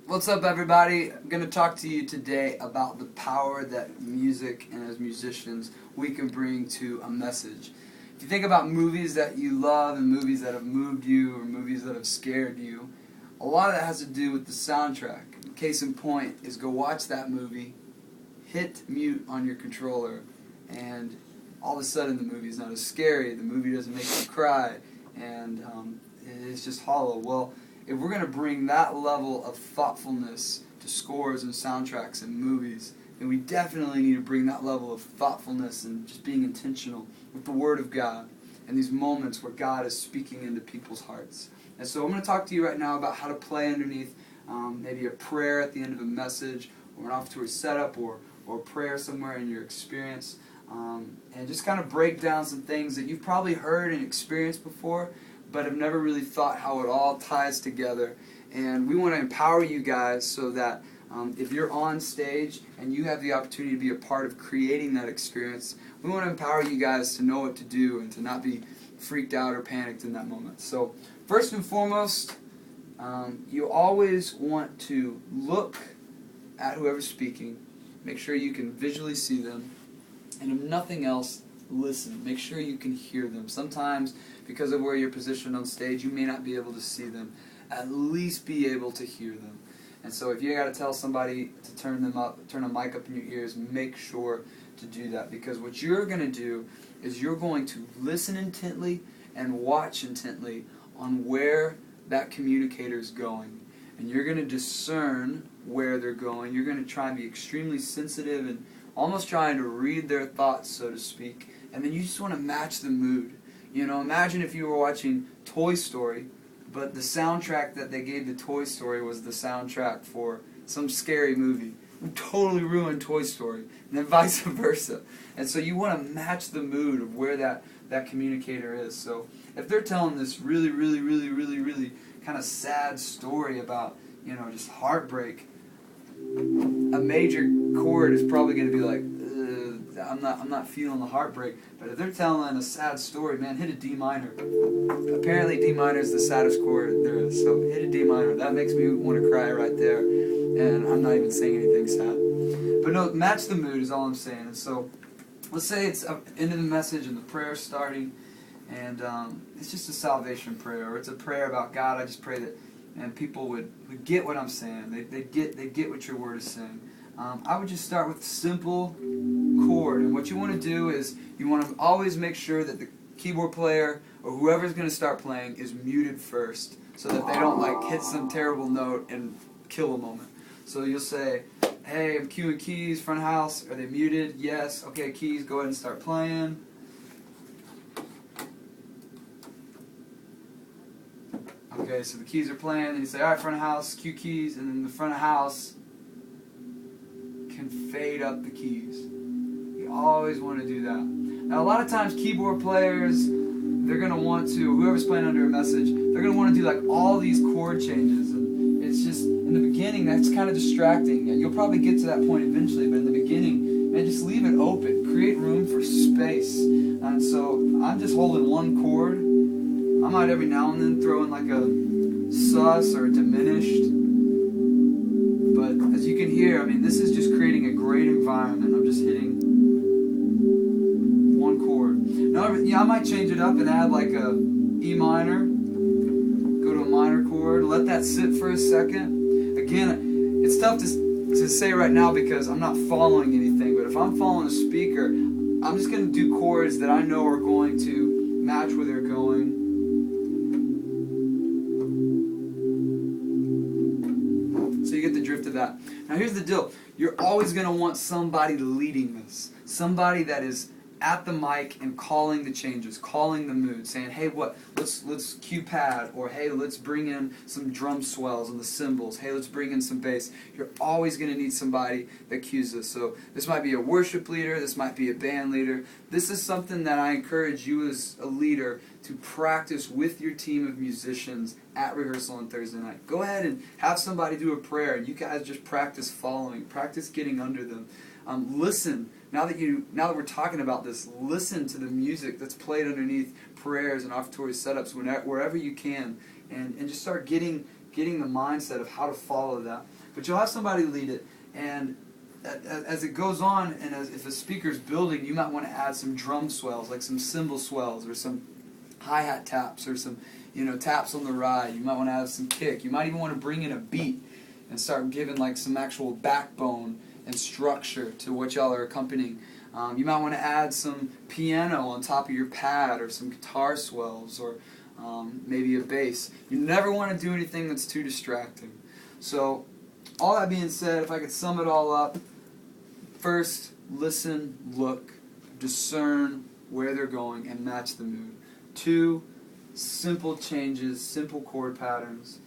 What's up, everybody? I'm going to talk to you today about the power that music and as musicians we can bring to a message. If you think about movies that you love and movies that have moved you or movies that have scared you, a lot of that has to do with the soundtrack. Case in point is go watch that movie, hit mute on your controller, and all of a sudden the movie is not as scary, the movie doesn't make you cry, and it's just hollow. Well, if we're going to bring that level of thoughtfulness to scores and soundtracks and movies, then we definitely need to bring that level of thoughtfulness and just being intentional with the Word of God and these moments where God is speaking into people's hearts. And so I'm going to talk to you right now about how to play underneath maybe a prayer at the end of a message or an off-tour setup or prayer somewhere in your experience, and just kind of break down some things that you've probably heard and experienced before, but have never really thought how it all ties together. And we want to empower you guys so that if you're on stage and you have the opportunity to be a part of creating that experience, we want to empower you guys to know what to do and to not be freaked out or panicked in that moment. So first and foremost, you always want to look at whoever's speaking, make sure you can visually see them, and if nothing else, listen. Make sure you can hear them. Sometimes, because of where you're positioned on stage, you may not be able to see them. At least be able to hear them. And so if you got to tell somebody to turn a mic up in your ears, make sure to do that. Because what you're going to do is you're going to listen intently and watch intently on where that communicator is going. And you're going to discern where they're going. You're going to try and be extremely sensitive and almost trying to read their thoughts, so to speak. And then you just want to match the mood. You know, imagine if you were watching Toy Story, but the soundtrack that they gave to Toy Story was the soundtrack for some scary movie. It would totally ruin Toy Story, and then vice versa. And so you want to match the mood of where that communicator is. So if they're telling this really kind of sad story about, you know, just heartbreak, a major chord is probably going to be like, I'm not feeling the heartbreak. But if they're telling a sad story, man, hit a D minor. Apparently D minor is the saddest chord there is, so hit a D minor. That makes me want to cry right there, and I'm not even saying anything sad. But no, match the mood is all I'm saying. And so let's say it's end of the message and the prayer's starting, and it's just a salvation prayer, or it's a prayer about God. I just pray that people would get what I'm saying. They get what your word is saying. I would just start with simple chord, and what you want to do is you want to always make sure that the keyboard player or whoever's going to start playing is muted first, so that they don't like hit some terrible note and kill a moment. So you'll say, "Hey, I'm cueing keys, front house. Are they muted? Yes. Okay, keys. Go ahead and start playing." Okay, so the keys are playing, and you say, "All right, front of house, cue keys," and then the front of house can fade up the keys. You always want to do that. Now, a lot of times keyboard players, they're going to want to, whoever's playing under a message, they're going to want to do like all these chord changes, and it's just, in the beginning, that's kind of distracting. And you'll probably get to that point eventually, but in the beginning, man, just leave it open. Create room for space. And so I'm just holding one chord. I might every now and then throw in like a sus or a diminished. But as you can hear, I mean, this is just creating a great environment. I'm just hitting one chord. Now, yeah, I might change it up and add like a E minor. Go to a minor chord. Let that sit for a second. Again, it's tough to say right now because I'm not following anything. But if I'm following a speaker, I'm just going to do chords that I know are going to match where they're going. So you get the drift of that. Now here's the deal. You're always going to want somebody leading this. Somebody that is at the mic and calling the changes, calling the mood, saying, "Hey, let's cue pad," or "Hey, let's bring in some drum swells and the cymbals. Hey, let's bring in some bass." You're always going to need somebody that cues this. So this might be a worship leader, this might be a band leader. This is something that I encourage you as a leader to practice with your team of musicians at rehearsal on Thursday night. Go ahead and have somebody do a prayer, and you guys just practice following, practice getting under them. Listen. Now that we're talking about this, listen to the music that's played underneath prayers and offertory setups wherever you can, and just start getting getting the mindset of how to follow that. But you'll have somebody lead it, and as it goes on, and if a speaker's building, you might want to add some drum swells, like some cymbal swells, or some hi-hat taps, or some taps on the ride. You might want to add some kick. You might even want to bring in a beat and start giving like some actual backbone and structure to what y'all are accompanying. You might want to add some piano on top of your pad, or some guitar swells, or maybe a bass. You never want to do anything that's too distracting. So, all that being said, if I could sum it all up, first, listen, look, discern where they're going, and match the mood. 2, simple changes, simple chord patterns.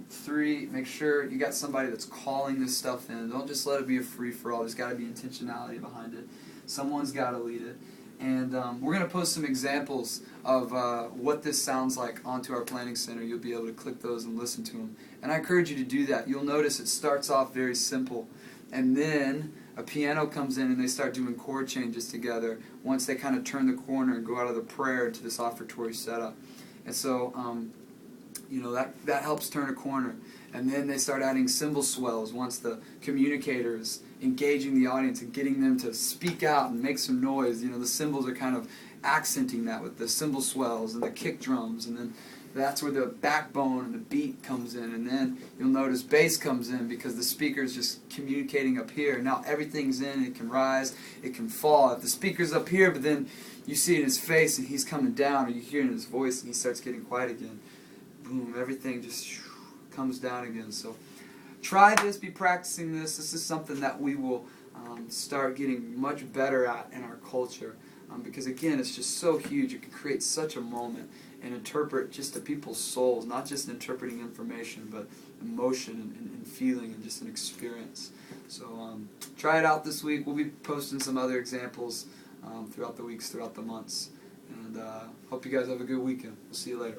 3, make sure you got somebody that's calling this stuff in. Don't just let it be a free-for-all. There's got to be intentionality behind it. Someone's got to lead it. And we're going to post some examples of what this sounds like onto our planning center. You'll be able to click those and listen to them. And I encourage you to do that. You'll notice it starts off very simple. And then a piano comes in and they start doing chord changes together once they kind of turn the corner and go out of the prayer to this offertory setup. And so, that helps turn a corner. And then they start adding cymbal swells once the communicator is engaging the audience and getting them to speak out and make some noise. The cymbals are kind of accenting that with the cymbal swells and the kick drums, and then that's where the backbone and the beat comes in. And then you'll notice bass comes in because the speaker's just communicating up here. Now everything's in. It can rise, it can fall. If the speaker's up here, but then you see in his face and he's coming down, or you hear in his voice and he starts getting quiet again, boom, everything just comes down again. So try this, be practicing this. This is something that we will start getting much better at in our culture, because again, it's just so huge. It can create such a moment and interpret just to people's souls, not just interpreting information, but emotion and feeling and just an experience. So try it out this week. We'll be posting some other examples throughout the weeks, throughout the months, and hope you guys have a good weekend. We'll see you later.